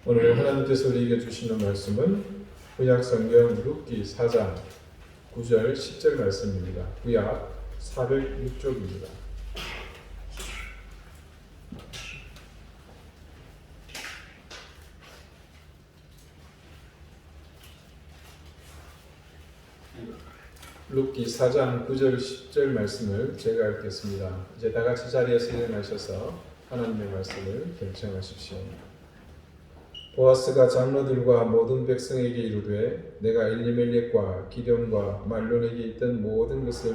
오늘 하나님께서 우리에게 주시는 말씀은 구약성경 룻기 4장 9절 10절 말씀입니다. 구약 406쪽입니다. 룻기 4장 9절 10절 말씀을 제가 읽겠습니다. 이제 다 같이 자리에서 일어나셔서 하나님의 말씀을 경청하십시오. 보아스가 장로들과 모든 백성에게 이르되 내가 엘리멜렉과 기럐과 말론에게 있던 모든 것을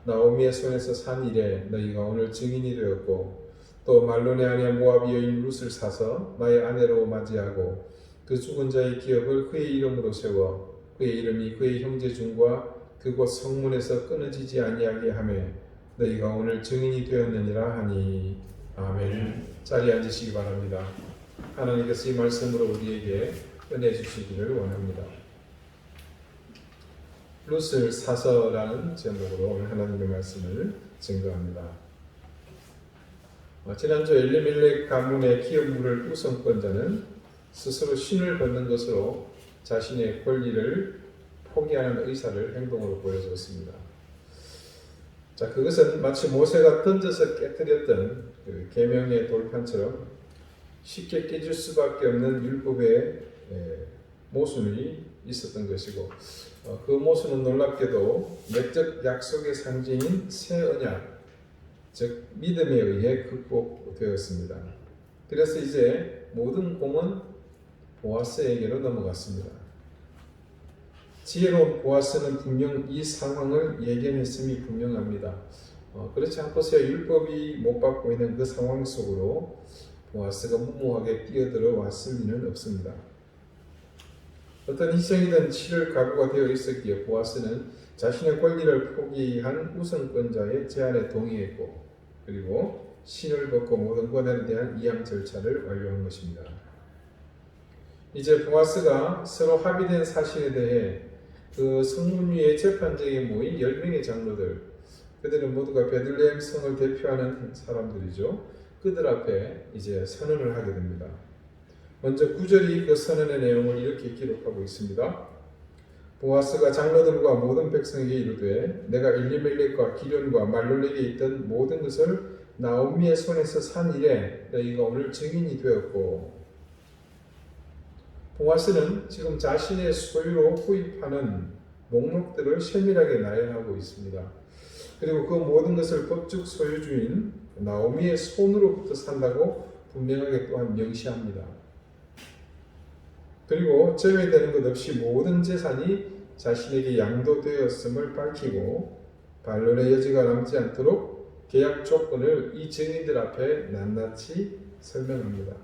나오미의 손에서 산 이래 너희가 오늘 증인이 되었고 또 말론의 아내 모압 여인 룻을 사서 나의 아내로 맞이하고 그 죽은 자의 기업을 그의 이름으로 세워 그의 이름이 그의 형제 중과 그곳 성문에서 끊어지지 아니하게 하매 너희가 오늘 증인이 되었느니라 하니. 아멘. 자리에 앉으시기 바랍니다. 하나님께서 이 말씀으로 우리에게 은혜 주시기를 원합니다. 룻을 사서라는 제목으로 오늘 하나님의 말씀을 증거합니다. 지난주 엘리멜렉 가문의 기업물을 우선권자는 스스로 신을 벗는 것으로 자신의 권리를 포기하는 의사를 행동으로 보여주었습니다. 자, 그것은 마치 모세가 던져서 깨뜨렸던 그 계명의 돌판처럼 쉽게 깨질 수밖에 없는 율법의 모순이 있었던 것이고 그 모순은 놀랍게도 내적 약속의 상징인 새 언약, 즉 믿음에 의해 극복되었습니다. 그래서 이제 모든 공은 보아스에게로 넘어갔습니다. 지혜로운 보아스는 분명 이 상황을 예견했음이 분명합니다. 그렇지 않고서야 율법이 못 받고 있는 그 상황 속으로 보아스가 무모하게 뛰어들어 왔을 리는 없습니다. 어떤 희생이든 치를 각오가 되어 있었기에 보아스는 자신의 권리를 포기한 우선권자의 제안에 동의했고 그리고 신을 벗고 모든 권한에 대한 이양 절차를 완료한 것입니다. 이제 보아스가 서로 합의된 사실에 대해 그 성문 위에 재판장에 모인 10명의 장로들, 그들은 모두가 베들레헴 성을 대표하는 사람들이죠. 그들 앞에 이제 선언을 하게 됩니다. 먼저 9절이 그 선언의 내용을 이렇게 기록하고 있습니다. 보아스가 장로들과 모든 백성에게 이르되 내가 엘리멜렉과 기럐과 말론에게 있던 모든 것을 나오미의 손에서 산 이래 너희가 오늘 증인이 되었고. 보아스는 지금 자신의 소유로 구입하는 목록들을 세밀하게 나열하고 있습니다. 그리고 그 모든 것을 법적 소유주인 나오미의 손으로부터 산다고 분명하게 또한 명시합니다. 그리고 제외되는 것 없이 모든 재산이 자신에게 양도되었음을 밝히고 반론의 여지가 남지 않도록 계약 조건을 이 증인들 앞에 낱낱이 설명합니다.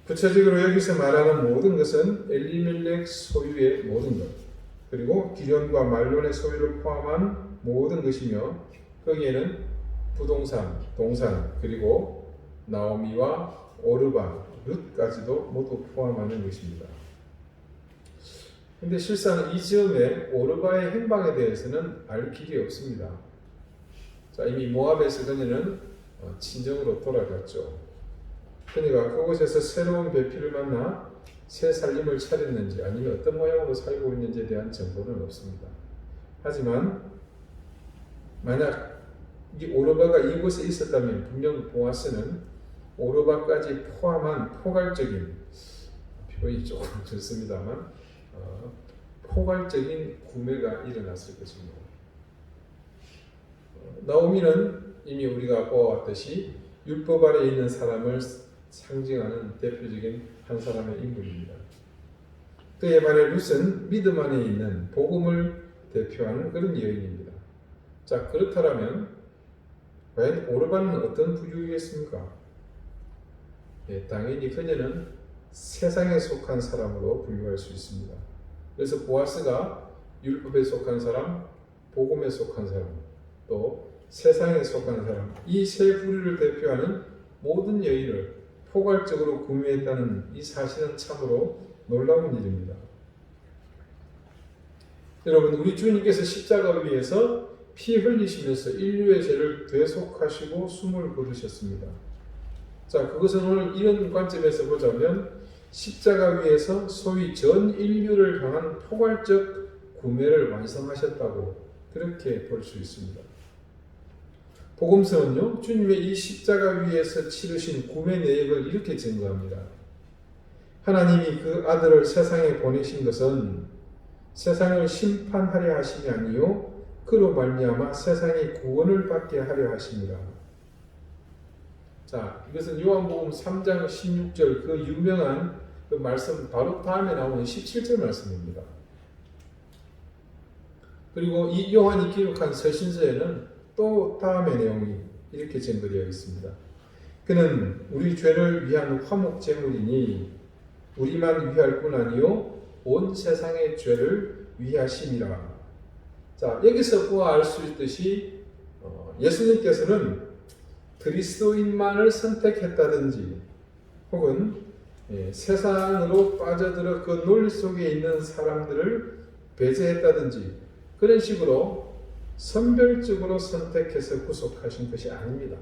구체적으로 여기서 말하는 모든 것은 엘리멜렉 소유의 모든 것, 그리고 기럐과 말론의 소유를 포함한 모든 것이며 거기에는 부동산, 동산, 그리고 나오미와 오르바, 룻까지도 모두 포함하는 것입니다. 그런데 실상 이 즈음에 오르바의 행방에 대해서는 알 길이 없습니다. 자, 이미 모압에서 그녀는 친정으로 돌아갔죠. 그녀가 그곳에서 새로운 배필을 만나 새 살림을 차렸는지 아니면 어떤 모양으로 살고 있는지에 대한 정보는 없습니다. 하지만 만약 이 오르바가 이곳에 있었다면 분명 보아스는 오르바까지 포함한 포괄적인, 표현이 조금 좋습니다만 포괄적인 구매가 일어났을 것입니다. 나오미는 이미 우리가 보아왔듯이 율법 아래 있는 사람을 상징하는 대표적인 한 사람의 인물입니다. 그에 반해 룻은 믿음 안에 있는 복음을 대표하는 그런 여인입니다. 자, 그렇다면 과연 오르바는 어떤 부류이겠습니까? 당연히 그녀는 세상에 속한 사람으로 분류할 수 있습니다. 그래서 보아스가 율법에 속한 사람, 복음에 속한 사람, 또 세상에 속한 사람, 이 세 부류를 대표하는 모든 여인을 포괄적으로 구매했다는 이 사실은 참으로 놀라운 일입니다. 여러분, 우리 주님께서 십자가를 위해서 피 흘리시면서 인류의 죄를 대속하시고 숨을 거두셨습니다. 자, 그것은 오늘 이런 관점에서 보자면 십자가 위에서 소위 전 인류를 향한 포괄적 구매를 완성하셨다고 그렇게 볼 수 있습니다. 복음서는요, 주님의 이 십자가 위에서 치르신 구매 내역을 이렇게 증거합니다. 하나님이 그 아들을 세상에 보내신 것은 세상을 심판하려 하심이 아니요 그로 말미암아 세상이 구원을 받게 하려 하심이라. 자, 이것은 요한복음 3장 16절 그 유명한 그 말씀 바로 다음에 나오는 17절 말씀입니다. 그리고 이 요한이 기록한 서신서에는 또 다음의 내용이 이렇게 증거되어 있습니다. 그는 우리 죄를 위한 화목 제물이니 우리만 위할 뿐 아니요 온 세상의 죄를 위하심이라. 자, 여기서 보아 알 수 있듯이 예수님께서는 그리스도인만을 선택했다든지 혹은 세상으로 빠져들어 그 논리 속에 있는 사람들을 배제했다든지 그런 식으로 선별적으로 선택해서 구속하신 것이 아닙니다.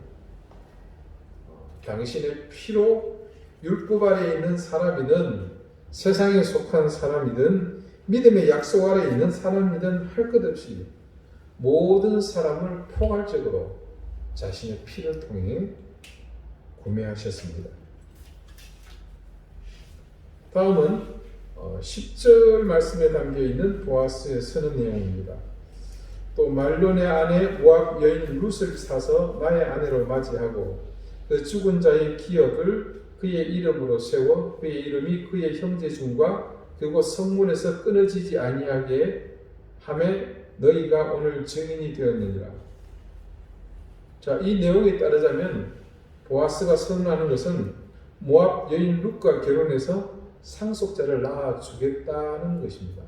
당신의 피로 율법 아래에 있는 사람이든 세상에 속한 사람이든 믿음의 약속 아래에 있는 사람이든 할 것 없이 모든 사람을 포괄적으로 자신의 피를 통해 구매하셨습니다. 다음은 10절 말씀에 담겨있는 보아스의 선언 내용입니다. 또 말론의 아내 모압 여인 룻을 사서 나의 아내로 맞이하고 그 죽은 자의 기업을 그의 이름으로 세워 그의 이름이 그의 형제 중과 그곳 성문에서 끊어지지 아니하게 하매 너희가 오늘 증인이 되었느니라. 자, 이 내용에 따르자면 보아스가 선언하는 것은 모압 여인 룻과 결혼해서 상속자를 낳아주겠다는 것입니다.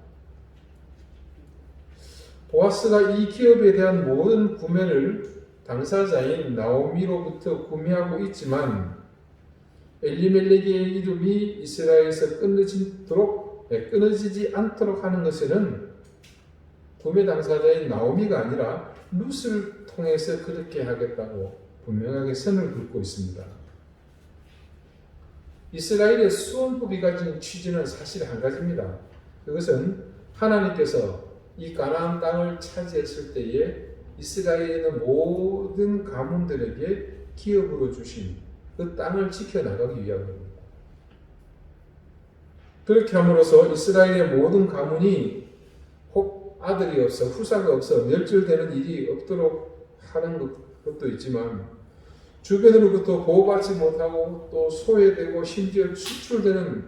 보아스가 이 기업에 대한 모든 구매를 당사자인 나오미로부터 구매하고 있지만 엘리멜렉의 이름이 이스라엘에서 끊어지지 않도록 하는 것에는 구매 당사자인 나오미가 아니라 룻을 통해서 그렇게 하겠다고 분명하게 선을 긋고 있습니다. 이스라엘의 수원법이 가진 취지는 사실 한 가지입니다. 그것은 하나님께서 이 가나안 땅을 차지했을 때에 이스라엘에 있는 모든 가문들에게 기업으로 주신 그 땅을 지켜나가기 위함입니다. 그렇게 함으로써 이스라엘의 모든 가문이 혹 아들이 없어 후사가 없어 멸절되는 일이 없도록 하는 것도 있지만 주변으로부터 보호받지 못하고 또 소외되고 심지어 추출되는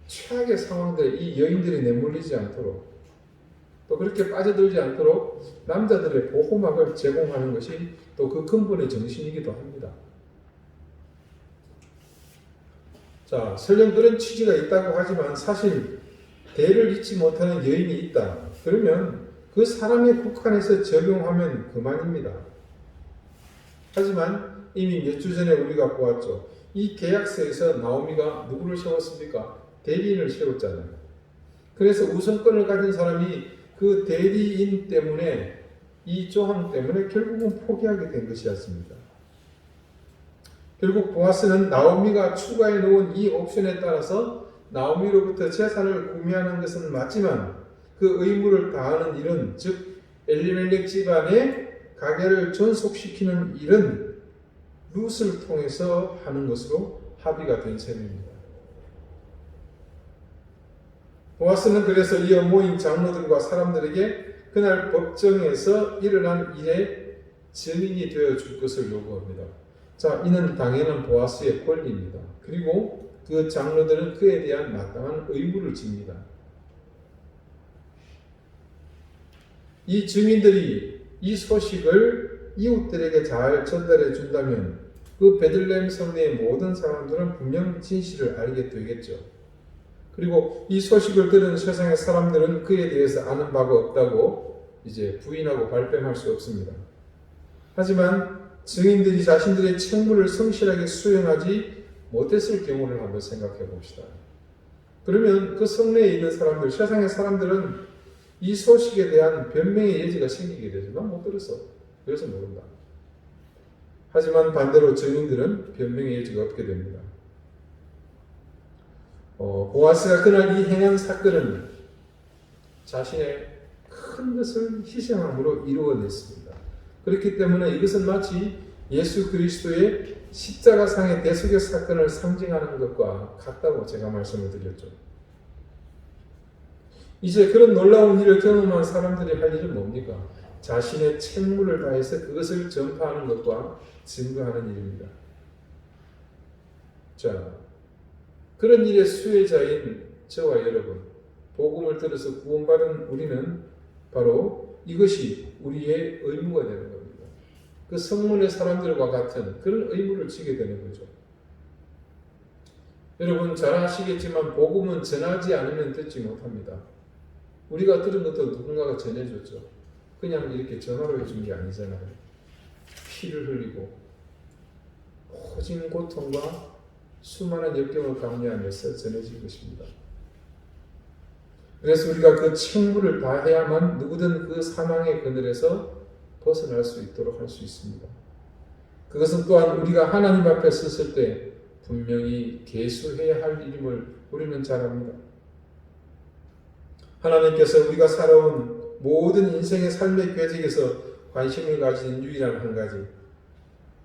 최악의 상황들에 이 여인들이 내몰리지 않도록 또 그렇게 빠져들지 않도록 남자들의 보호막을 제공하는 것이 또 그 근본의 정신이기도 합니다. 자, 설령 그런 취지가 있다고 하지만 사실 대를 잇지 못하는 여인이 있다. 그러면 그 사람의 국한에서 적용하면 그만입니다. 하지만 이미 몇 주 전에 우리가 보았죠. 이 계약서에서 나오미가 누구를 세웠습니까? 대리인을 세웠잖아요. 그래서 우선권을 가진 사람이 그 대리인 때문에 이 조항 때문에 결국은 포기하게 된 것이 었습니다. 결국 보아스는 나오미가 추가해 놓은 이 옵션에 따라서 나오미로부터 재산을 구매하는 것은 맞지만 그 의무를 다하는 일은 즉 엘리멜렉 집안의 가계를 존속시키는 일은 룻을 통해서 하는 것으로 합의가 된 셈입니다. 보아스는 그래서 이어 모인 장로들과 사람들에게 그날 법정에서 일어난 일에 증인이 되어 줄 것을 요구합니다. 자, 이는 당연한 보아스의 권리입니다. 그리고 그 장로들은 그에 대한 마땅한 의무를 집니다. 이 증인들이 이 소식을 이웃들에게 잘 전달해 준다면 그 베들레헴 성내의 모든 사람들은 분명 진실을 알게 되겠죠. 그리고 이 소식을 들은 세상의 사람들은 그에 대해서 아는 바가 없다고 이제 부인하고 발뺌할 수 없습니다. 하지만 증인들이 자신들의 책무를 성실하게 수행하지 못했을 경우를 한번 생각해 봅시다. 그러면 그 성내에 있는 사람들, 세상의 사람들은 이 소식에 대한 변명의 여지가 생기게 되죠. 난 못 들었어. 그래서 모른다. 하지만 반대로 증인들은 변명의 여지가 없게 됩니다. 보아스가 그날 이 행한 사건은 자신의 큰 것을 희생함으로 이루어냈습니다. 그렇기 때문에 이것은 마치 예수 그리스도의 십자가상의 대속의 사건을 상징하는 것과 같다고 제가 말씀을 드렸죠. 이제 그런 놀라운 일을 경험한 사람들이 할 일은 뭡니까? 자신의 책무를 다해서 그것을 전파하는 것과 증거하는 일입니다. 자, 그런 일의 수혜자인 저와 여러분, 복음을 들어서 구원받은 우리는 바로 이것이 우리의 의무가 되는 겁니다. 그 성문의 사람들과 같은 그런 의무를 지게 되는 거죠. 여러분 잘 아시겠지만 복음은 전하지 않으면 듣지 못합니다. 우리가 들은 것도 누군가가 전해줬죠. 그냥 이렇게 전화로 해준 게 아니잖아요. 피를 흘리고 오진 고통과 수많은 역경을 감내하면서 전해질 것입니다. 그래서 우리가 그 책무를 다해야만 누구든 그 사망의 그늘에서 벗어날 수 있도록 할 수 있습니다. 그것은 또한 우리가 하나님 앞에 섰을 때 분명히 계수해야 할 일임을 우리는 잘 압니다. 하나님께서 우리가 살아온 모든 인생의 삶의 궤적에서 관심을 가진 유일한 한 가지,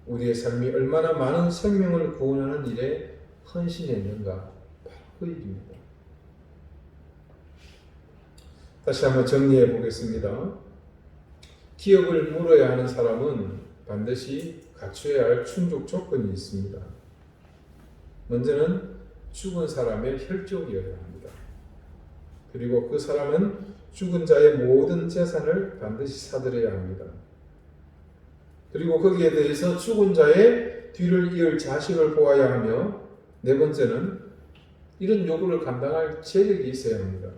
우리의 삶이 얼마나 많은 생명을 구원하는 일에 헌신했는가, 바로 그 일입니다. 다시 한번 정리해 보겠습니다. 기업을 물어야 하는 사람은 반드시 갖춰야 할 충족 조건이 있습니다. 먼저는 죽은 사람의 혈족이어야 합니다. 그리고 그 사람은 죽은 자의 모든 재산을 반드시 사들여야 합니다. 그리고 거기에 대해서 죽은 자의 뒤를 이을 자식을 보아야 하며, 네 번째는 이런 요구를 감당할 재력이 있어야 합니다.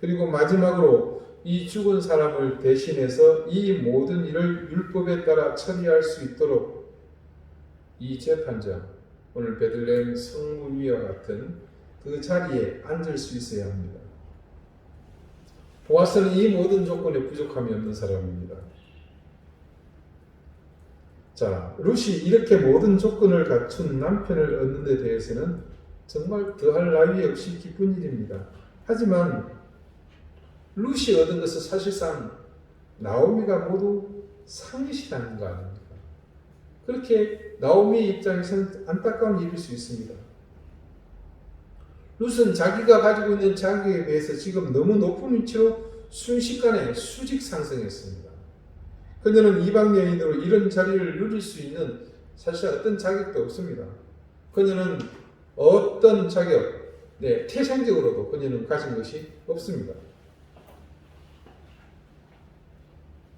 그리고 마지막으로 이 죽은 사람을 대신해서 이 모든 일을 율법에 따라 처리할 수 있도록 이 재판장, 오늘 베들레헴 성문 위와 같은 그 자리에 앉을 수 있어야 합니다. 보아스는 이 모든 조건에 부족함이 없는 사람입니다. 자, 룻이 이렇게 모든 조건을 갖춘 남편을 얻는 데 대해서는 정말 더할 나위 없이 기쁜 일입니다. 하지만 룻이 얻은 것은 사실상 나오미가 모두 상실하는 거 아닙니까? 그렇게 나오미 입장에서는 안타까운 일일 수 있습니다. 룻은 자기가 가지고 있는 자격에 비해서 지금 너무 높은 위치로 순식간에 수직 상승했습니다. 그녀는 이방 여인으로 이런 자리를 누릴 수 있는 사실 어떤 자격도 없습니다. 그녀는 어떤 자격, 태생적으로도 그녀는 가진 것이 없습니다.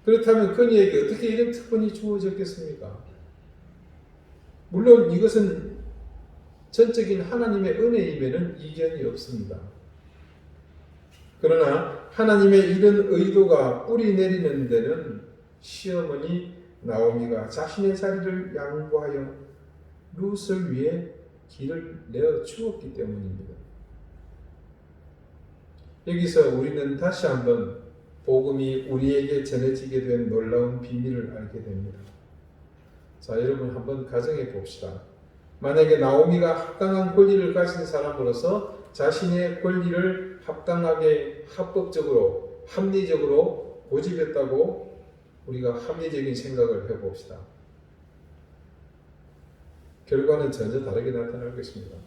그렇다면 그녀에게 어떻게 이런 특권이 주어졌겠습니까? 물론 이것은 전적인 하나님의 은혜임에는 이견이 없습니다. 그러나 하나님의 이런 의도가 뿌리 내리는 데는 시어머니 나오미가 자신의 자리를 양보하여 룻을 위해 길을 내어 주었기 때문입니다. 여기서 우리는 다시 한번 복음이 우리에게 전해지게 된 놀라운 비밀을 알게 됩니다. 자, 여러분 한번 가정해 봅시다. 만약에 나오미가 합당한 권리를 가진 사람으로서 자신의 권리를 합당하게 합법적으로 합리적으로 고집했다고 우리가 합리적인 생각을 해봅시다. 결과는 전혀 다르게 나타날 것입니다.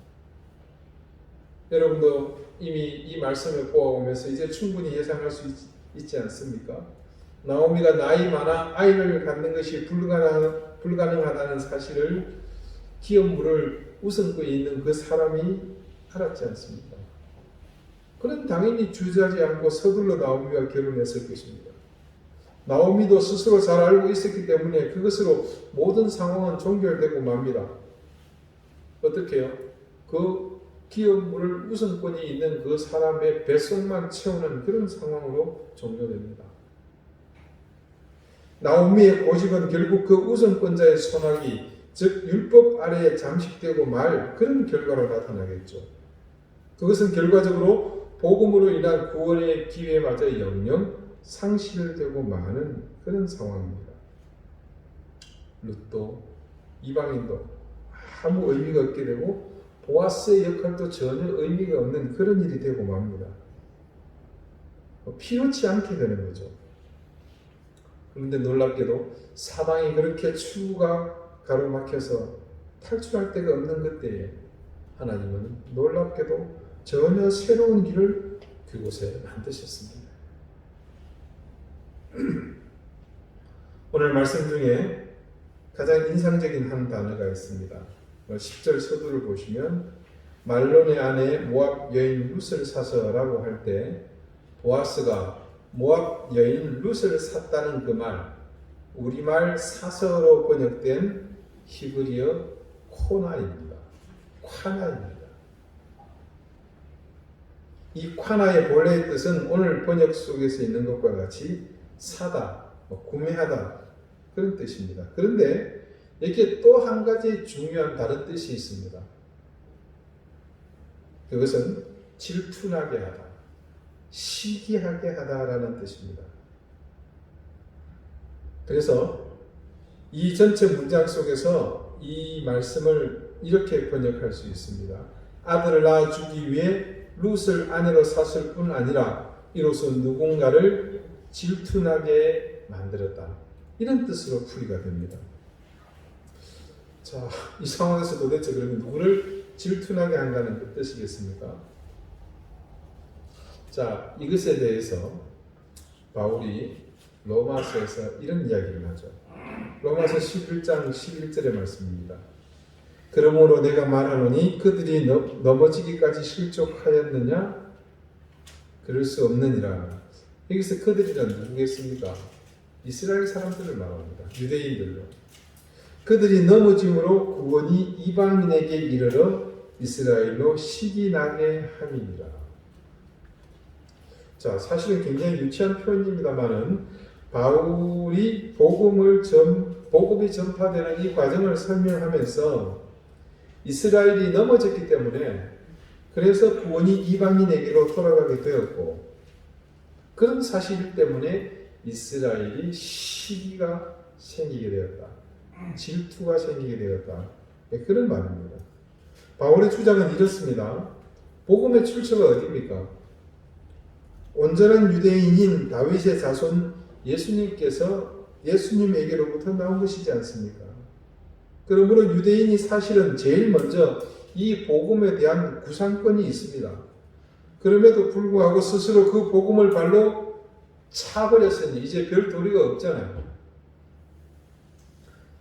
여러분도 이미 이 말씀을 보아오면서 이제 충분히 예상할 수 있지 않습니까? 나오미가 나이 많아 아이를 갖는 것이 불가능하다는 사실을 기업 물을 우선권에 있는 그 사람이 알았지 않습니까? 그는 당연히 주저하지 않고 서둘러 나오미와 결혼했을 것입니다. 나오미도 스스로 잘 알고 있었기 때문에 그것으로 모든 상황은 종결되고 맙니다. 어떻게 해요? 그 기업 물을 우선권이 있는 그 사람의 뱃속만 채우는 그런 상황으로 종료됩니다. 나오미의 고집은 결국 그 우선권자의 손아귀, 즉 율법 아래에 잠식되고 말 그런 결과로 나타나겠죠. 그것은 결과적으로 복음으로 인한 구원의 기회마저 영영 상실되고 마는 그런 상황입니다. 룻도 이방인도 아무 의미가 없게 되고 보아스의 역할도 전혀 의미가 없는 그런 일이 되고 맙니다. 필요치 않게 되는 거죠. 그런데 놀랍게도 사방이 그렇게 추구가 가로막혀서 탈출할 데가 없는 그때에 하나님은 놀랍게도 전혀 새로운 길을 그곳에 만드셨습니다. 오늘 말씀 중에 가장 인상적인 한 단어가 있습니다. 10절 서두를 보시면 말론의 아내 모압 여인 룻을 사서라고 할 때 보아스가 모압 여인 룻을 샀다는 그 말, 우리말 사서로 번역된 히브리어 코나입니다. 콰나입니다. 이 콰나의 본래의 뜻은 오늘 번역 속에서 있는 것과 같이 사다, 구매하다 그런 뜻입니다. 그런데 여기에 또 한 가지 중요한 다른 뜻이 있습니다. 그것은 질투나게 하다, 시기하게 하다라는 뜻입니다. 그래서 이 전체 문장 속에서 이 말씀을 이렇게 번역할 수 있습니다. 아들을 낳아주기 위해 룻을 아내로 샀을 뿐 아니라 이로써 누군가를 질투나게 만들었다. 이런 뜻으로 풀이가 됩니다. 자, 이 상황에서 도대체 그러면 누구를 질투나게 한다는 그 뜻이겠습니까? 자, 이것에 대해서 바울이 로마서에서 이런 이야기를 하죠. 로마서 11장 11절의 말씀입니다. 그러므로 내가 말하노니 그들이 넘어지기까지 실족하였느냐? 그럴 수 없느니라. 여기서 그들이란 누구겠습니까? 이스라엘 사람들을 말합니다. 유대인들로. 그들이 넘어짐으로 구원이 이방인에게 이르러 이스라엘로 시기 나게 함이니라. 자, 사실은 굉장히 유치한 표현입니다만은 바울이 복음이 전파되는 이 과정을 설명하면서 이스라엘이 넘어졌기 때문에 그래서 구원이 이방인에게로 돌아가게 되었고 그런 사실 때문에 이스라엘이 시기가 생기게 되었다. 질투가 생기게 되었다. 그런 말입니다. 바울의 주장은 이렇습니다. 복음의 출처가 어디입니까? 온전한 유대인인 다윗의 자손 예수님께서 예수님에게로부터 나온 것이지 않습니까? 그러므로 유대인이 사실은 제일 먼저 이 복음에 대한 구상권이 있습니다. 그럼에도 불구하고 스스로 그 복음을 발로 차버렸으니 이제 별 도리가 없잖아요.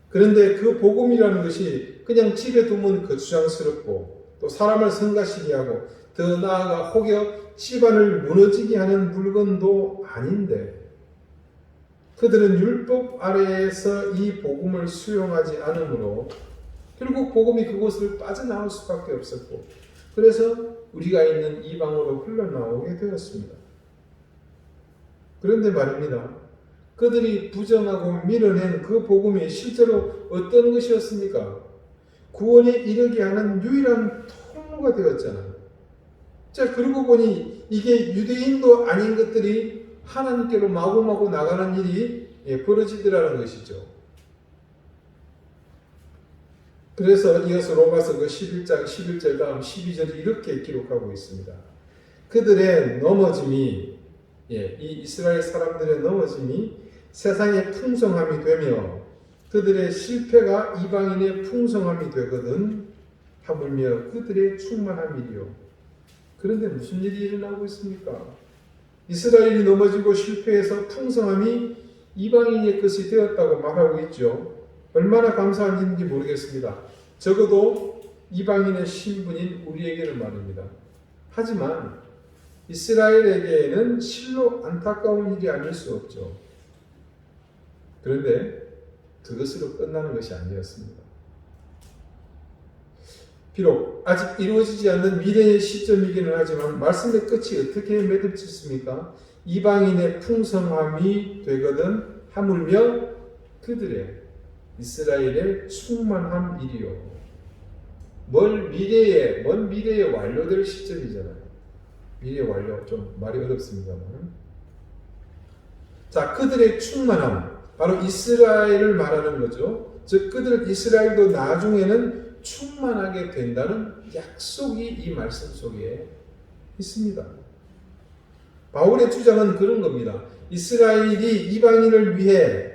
그런데 그 복음이라는 것이 그냥 집에 두면 거추장스럽고 또 사람을 성가시게 하고 더 나아가 혹여 집안을 무너지게 하는 물건도 아닌데 그들은 율법 아래에서 이 복음을 수용하지 않으므로 결국 복음이 그곳을 빠져나올 수밖에 없었고 그래서 우리가 있는 이방으로 흘러나오게 되었습니다. 그런데 말입니다. 그들이 부정하고 밀어낸 그 복음이 실제로 어떤 것이었습니까? 구원에 이르게 하는 유일한 통로가 되었잖아요. 자, 그러고 보니 이게 유대인도 아닌 것들이 하나님께로 마구마구 나가는 일이 벌어지더라는 것이죠. 그래서 이어서 로마서 그 11장 11절 다음 12절이 이렇게 기록하고 있습니다. 그들의 넘어짐이 이 이스라엘 사람들의 넘어짐이 세상의 풍성함이 되며 그들의 실패가 이방인의 풍성함이 되거든 하물며 그들의 충만함이리요. 그런데 무슨 일이 일어나고 있습니까? 이스라엘이 넘어지고 실패해서 풍성함이 이방인의 것이 되었다고 말하고 있죠. 얼마나 감사한 일인지 모르겠습니다. 적어도 이방인의 신분인 우리에게는 말입니다. 하지만 이스라엘에게는 실로 안타까운 일이 아닐 수 없죠. 그런데 그것으로 끝나는 것이 아니었습니다. 비록 아직 이루어지지 않는 미래의 시점이기는 하지만 말씀의 끝이 어떻게 맺어졌습니까? 이방인의 풍성함이 되거든 하물며 그들의 이스라엘의 충만함이리요. 먼 미래에 완료될 시점이잖아요. 미래 완료 좀 말이 어렵습니다만. 자, 그들의 충만함 바로 이스라엘을 말하는 거죠. 즉 그들 이스라엘도 나중에는 충만하게 된다는 약속이 이 말씀 속에 있습니다. 바울의 주장은 그런 겁니다. 이스라엘이 이방인을 위해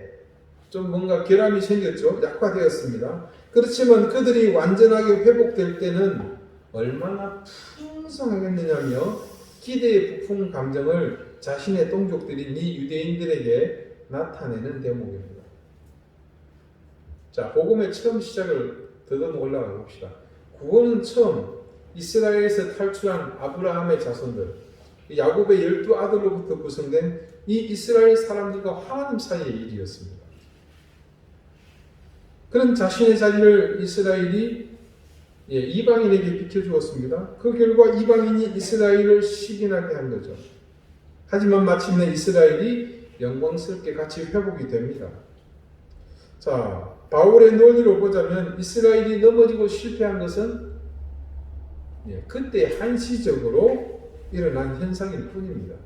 좀 뭔가 결함이 생겼죠. 약화되었습니다. 그렇지만 그들이 완전하게 회복될 때는 얼마나 풍성하겠느냐며 기대의 부푼 감정을 자신의 동족들인 이 유대인들에게 나타내는 대목입니다. 자, 복음의 처음 시작을 더듬어 올라가 봅시다. 구원은 처음 이스라엘에서 탈출한 아브라함의 자손들, 야곱의 12아들로부터 구성된 이 이스라엘 사람들과 하나님 사이의 일이었습니다. 그런 자신의 자리를 이스라엘이 이방인에게 비켜주었습니다. 그 결과 이방인이 이스라엘을 시기나게 한 거죠. 하지만 마침내 이스라엘이 영광스럽게 같이 회복이 됩니다. 자, 바울의 논리로 보자면 이스라엘이 넘어지고 실패한 것은 그때 한시적으로 일어난 현상일 뿐입니다.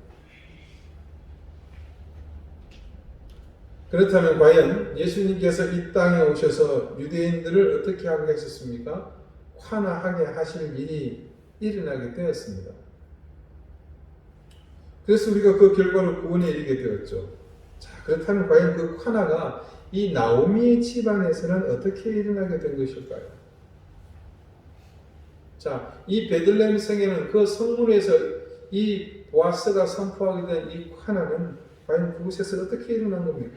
그렇다면 과연 예수님께서 이 땅에 오셔서 유대인들을 어떻게 하게 하셨습니까? 화나하게 하실 일이 일어나게 되었습니다. 그래서 우리가 그 결과로 구원에 이르게 되었죠. 자, 그렇다면 과연 그 화나가 이 나오미의 집안에서는 어떻게 일어나게 된 것일까요? 자, 이 베들레헴 성에는 그 성문에서 이 보아스가 선포하게 된 이 화나는 과연 그곳에서 어떻게 일어난 겁니까?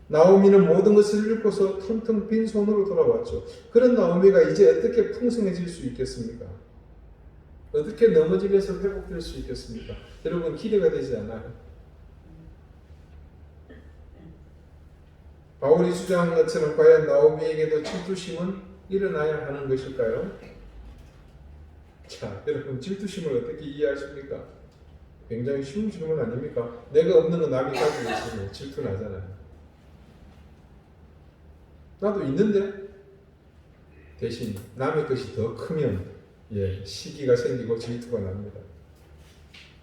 나오미는 모든 것을 잃고서 텅텅 빈 손으로 돌아왔죠. 그런 나오미가 이제 어떻게 풍성해질 수 있겠습니까? 어떻게 넘어지면서 회복될 수 있겠습니까? 여러분 기대가 되지 않아요? 바울이 주장한 것처럼 과연 나오미에게도 질투심은 일어나야 하는 것일까요? 자, 여러분 질투심을 어떻게 이해하십니까? 굉장히 쉬운 질문 아닙니까? 내가 없는 거 남이 가지고 있으면 질투 나잖아요. 나도 있는데 대신 남의 것이 더 크면 시기가 생기고 질투가 납니다.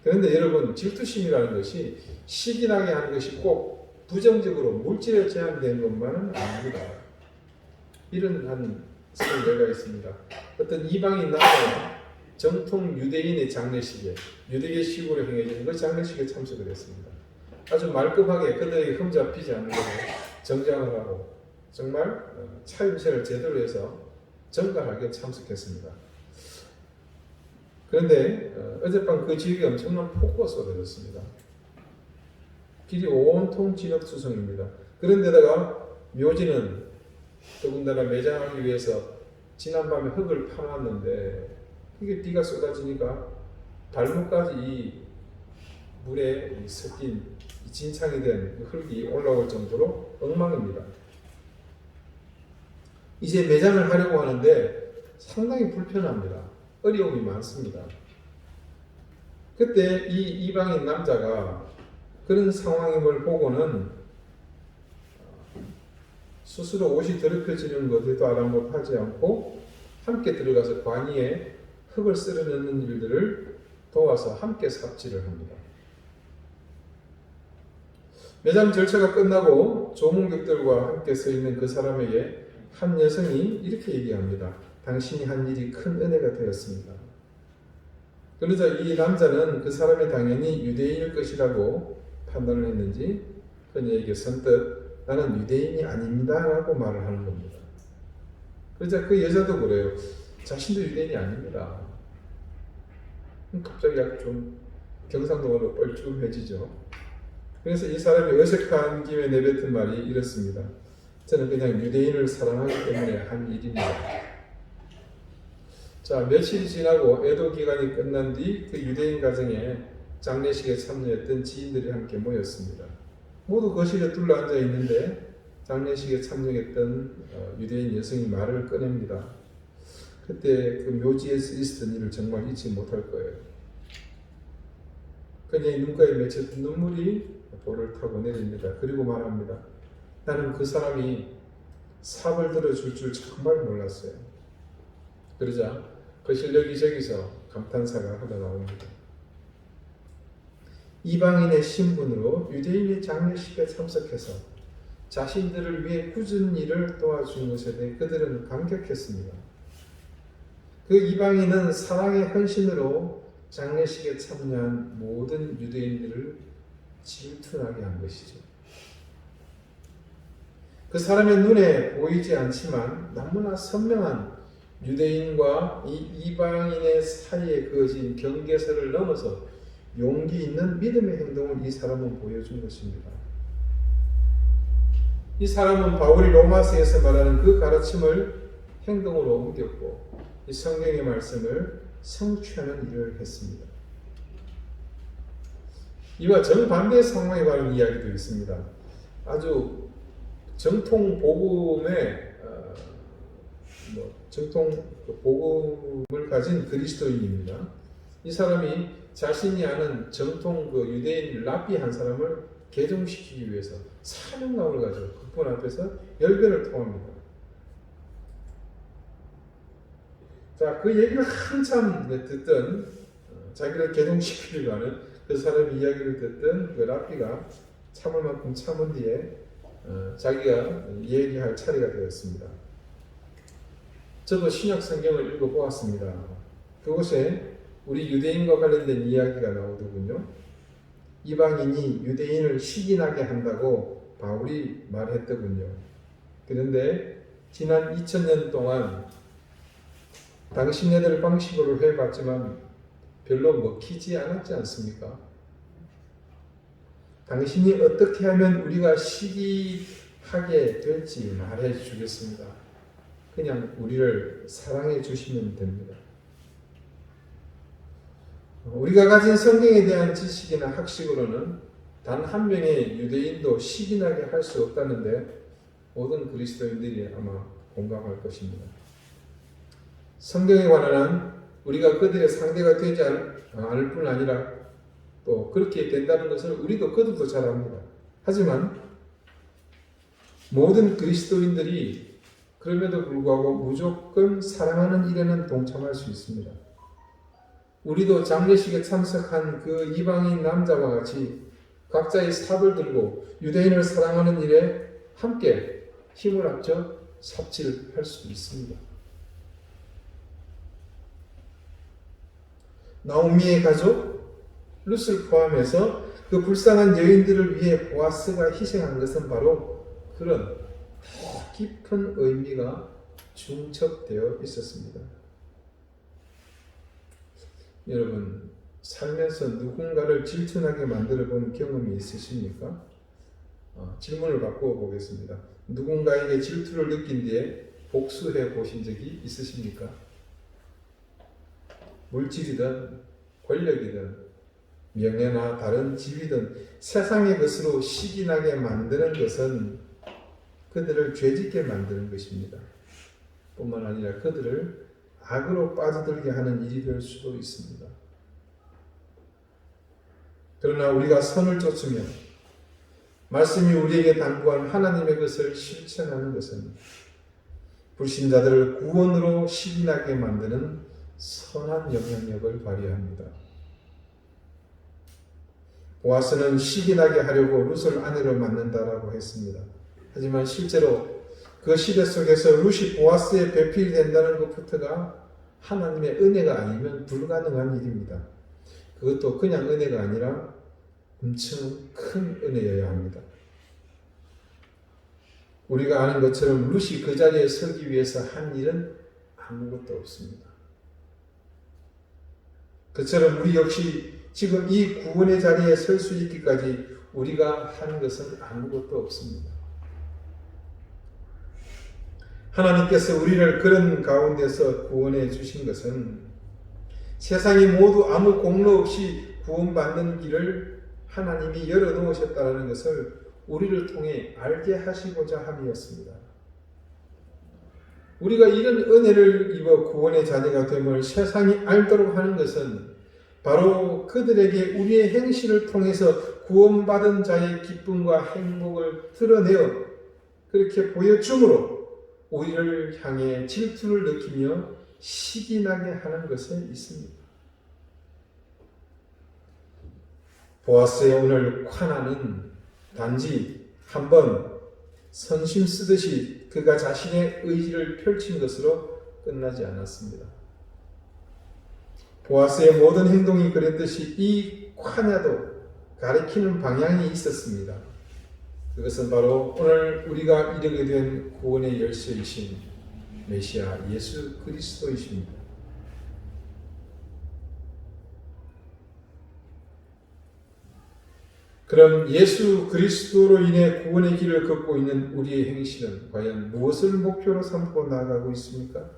그런데 여러분 질투심이라는 것이 시기나게 하는 것이 꼭 부정적으로 물질에 제한된 것만은 아닙니다. 이런 한 설례가 있습니다. 어떤 이방인 남자가 정통 유대인의 장례식에 유대계식으로 행해지는 그 장례식에 참석을 했습니다. 아주 말끔하게 그들에게 흠잡히지 않는 대로 정장을 하고 정말 차림새를 제대로 해서 정갈하게 참석했습니다. 그런데 어젯밤 그 지역에 엄청난 폭우가 쏟아졌습니다. 길이 온통 진흙투성입니다. 그런데다가 묘지는 더군다나 매장하기 위해서 지난밤에 흙을 파놨는데 그게 비가 쏟아지니까 발목까지 이 물에 섞인 진창이 된 흙이 올라올 정도로 엉망입니다. 이제 매장을 하려고 하는데 상당히 불편합니다. 어려움이 많습니다. 그때 이 이방인 남자가 그런 상황임을 보고는 스스로 옷이 더럽혀지는 것에도 아랑곳하지 않고 함께 들어가서 관이에 흙을 쓸어넣는 일들을 도와서 함께 삽질을 합니다. 매장 절차가 끝나고 조문객들과 함께 서 있는 그 사람에게 한 여성이 이렇게 얘기합니다. 당신이 한 일이 큰 은혜가 되었습니다. 그러자 이 남자는 그 사람이 당연히 유대인일 것이라고 판단을 했는지 그녀에게 선뜻 나는 유대인이 아닙니다 라고 말을 하는 겁니다. 그러자 그 여자도 그래요. 자신도 유대인이 아닙니다. 갑자기 약간 좀 경상도어로 뻘쭘해지죠. 그래서 이 사람이 어색한 김에 내뱉은 말이 이렇습니다. 저는 그냥 유대인을 사랑하기 때문에 한 일입니다. 자, 며칠이 지나고 애도 기간이 끝난 뒤 그 유대인 가정에 장례식에 참여했던 지인들이 함께 모였습니다. 모두 거실에 둘러앉아 있는데 장례식에 참여했던 유대인 여성이 말을 꺼냅니다. 그때 그 묘지에서 있었던 일을 정말 잊지 못할 거예요. 그녀의 눈가에 맺혔던 눈물이 볼을 타고 내립니다. 그리고 말합니다. 나는 그 사람이 삽을 들어줄 줄 정말 몰랐어요. 그러자 거실 여기저기서 감탄사가 흘러나옵니다. 이방인의 신분으로 유대인의 장례식에 참석해서 자신들을 위해 굳은 일을 도와준 것에 대해 그들은 감격했습니다. 그 이방인은 사랑의 헌신으로 장례식에 참여한 모든 유대인들을 질투나게 한 것이죠. 그 사람의 눈에 보이지 않지만 너무나 선명한 유대인과 이 이방인의 사이에 그어진 경계선을 넘어서 용기 있는 믿음의 행동을 이 사람은 보여준 것입니다. 이 사람은 바울이 로마서에서 말하는 그 가르침을 행동으로 옮겼고 이 성경의 말씀을 성취하는 일을 했습니다. 이와 정반대의 상황에 관한 이야기도 있습니다. 아주 정통 복음의 정통 복음을 가진 그리스도인입니다. 이 사람이 자신이 아는 정통 유대인 랍비 한 사람을 개종시키기 위해서 사명감을 가지고 그분 앞에서 열변을 토합니다. 자, 그 얘기를 한참 듣던 자기를 개종시키려고 하는 그 사람의 이야기를 듣던 그 랍비가 참을 만큼 참은 뒤에 자기가 얘기할 차례가 되었습니다. 저도 신약 성경을 읽어보았습니다. 그곳에 우리 유대인과 관련된 이야기가 나오더군요. 이방인이 유대인을 시기나게 한다고 바울이 말했더군요. 그런데 지난 2000년 동안 당신네들 방식으로 해봤지만 별로 먹히지 않았지 않습니까? 당신이 어떻게 하면 우리가 시기하게 될지 말해 주겠습니다. 그냥 우리를 사랑해 주시면 됩니다. 우리가 가진 성경에 대한 지식이나 학식으로는 단 한 명의 유대인도 시기나게 할 수 없다는데 모든 그리스도인들이 아마 공감할 것입니다. 성경에 관한 한 우리가 그들의 상대가 되지 않을 뿐 아니라 또 그렇게 된다는 것을 우리도 그들도 잘 압니다. 하지만 모든 그리스도인들이 그럼에도 불구하고 무조건 사랑하는 일에는 동참할 수 있습니다. 우리도 장례식에 참석한 그 이방인 남자와 같이 각자의 삽을 들고 유대인을 사랑하는 일에 함께 힘을 합쳐 삽질할 수 있습니다. 나오미의 가족 룻을 포함해서 그 불쌍한 여인들을 위해 보아스가 희생한 것은 바로 그런 더 깊은 의미가 중첩되어 있었습니다. 여러분, 살면서 누군가를 질투나게 만들어 본 경험이 있으십니까? 질문을 바꾸어 보겠습니다. 누군가에게 질투를 느낀 뒤에 복수해 보신 적이 있으십니까? 물질이든 권력이든 명예나 다른 지위든 세상의 것으로 시기나게 만드는 것은 그들을 죄짓게 만드는 것입니다. 뿐만 아니라 그들을 악으로 빠져들게 하는 일이 될 수도 있습니다. 그러나 우리가 선을 쫓으며 말씀이 우리에게 당부한 하나님의 것을 실천하는 것은 불신자들을 구원으로 시기나게 만드는 선한 영향력을 발휘합니다. 보아스는 시기나게 하려고 룻을 아내로 만든다라고 했습니다. 하지만 실제로 그 시대 속에서 룻이 보아스의 배필이 된다는 것부터가 하나님의 은혜가 아니면 불가능한 일입니다. 그것도 그냥 은혜가 아니라 엄청 큰 은혜여야 합니다. 우리가 아는 것처럼 룻이 그 자리에 서기 위해서 한 일은 아무것도 없습니다. 그처럼 우리 역시 지금 이 구원의 자리에 설 수 있기까지 우리가 한 것은 아무것도 없습니다. 하나님께서 우리를 그런 가운데서 구원해 주신 것은 세상이 모두 아무 공로 없이 구원받는 길을 하나님이 열어놓으셨다는 것을 우리를 통해 알게 하시고자 함이었습니다. 우리가 이런 은혜를 입어 구원의 자녀가 됨을 세상이 알도록 하는 것은 바로 그들에게 우리의 행실을 통해서 구원받은 자의 기쁨과 행복을 드러내어 그렇게 보여줌으로 우리를 향해 질투를 느끼며 시기나게 하는 것에 있습니다. 보아스의 오늘 관한은 단지 한번 선심 쓰듯이 그가 자신의 의지를 펼친 것으로 끝나지 않았습니다. 보아스의 모든 행동이 그랬듯이 이 콰냐도 가리키는 방향이 있었습니다. 그것은 바로 오늘 우리가 이르게 된 구원의 열쇠이신 메시아 예수 그리스도이십니다. 그럼 예수 그리스도로 인해 구원의 길을 걷고 있는 우리의 행실은 과연 무엇을 목표로 삼고 나아가고 있습니까?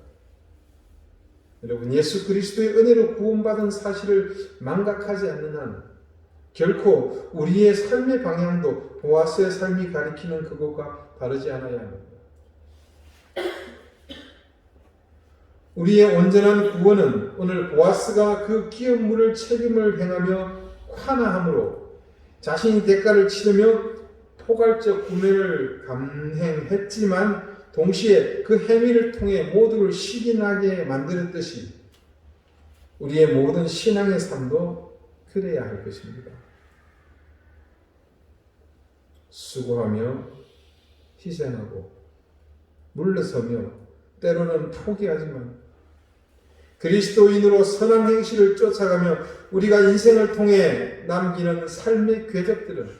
여러분, 예수 그리스도의 은혜로 구원받은 사실을 망각하지 않는 한 결코 우리의 삶의 방향도 보아스의 삶이 가리키는 그것과 다르지 않아야 합니다. 우리의 온전한 구원은 오늘 보아스가 그 기업물을 책임을 행하며 환화함으로 자신이 대가를 치르며 포괄적 구매를 감행했지만 동시에 그 행위를 통해 모두를 시기나게 만들었듯이 우리의 모든 신앙의 삶도 그래야 할 것입니다. 수고하며 희생하고 물러서며 때로는 포기하지만 그리스도인으로 선한 행실을 쫓아가며 우리가 인생을 통해 남기는 삶의 궤적들은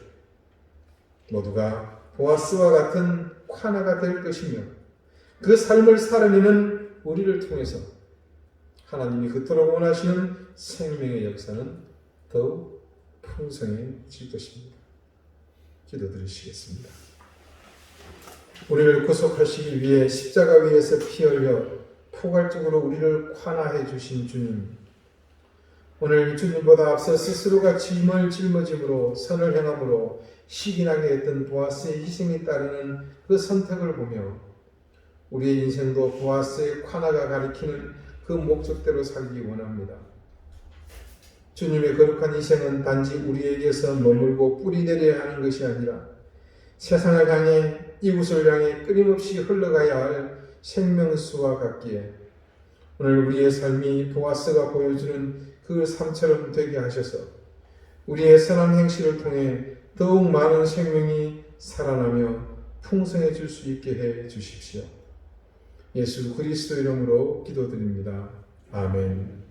모두가 보아스와 같은 콰나가 될 것이며 그 삶을 살아내는 우리를 통해서 하나님이 그토록 원하시는 생명의 역사는 더욱 풍성해질 것입니다. 기도드리시겠습니다. 우리를 구속하시기 위해 십자가 위에서 피 흘려 포괄적으로 우리를 환화해 주신 주님, 오늘 주님보다 앞서 스스로가 짐을 짊어짐으로 선을 행함으로 시기나게 했던 보아스의 희생이 따르는 그 선택을 보며 우리의 인생도 보아스의 환화가 가리키는 그 목적대로 살기 원합니다. 주님의 거룩한 희생은 단지 우리에게서 머물고 뿌리내려야 하는 것이 아니라 세상을 향해 이웃을 향해 끊임없이 흘러가야 할 생명수와 같기에 오늘 우리의 삶이 보아스가 보여주는 그 삶처럼 되게 하셔서 우리의 선한 행실을 통해 더욱 많은 생명이 살아나며 풍성해질 수 있게 해 주십시오. 예수 그리스도 이름으로 기도드립니다. 아멘.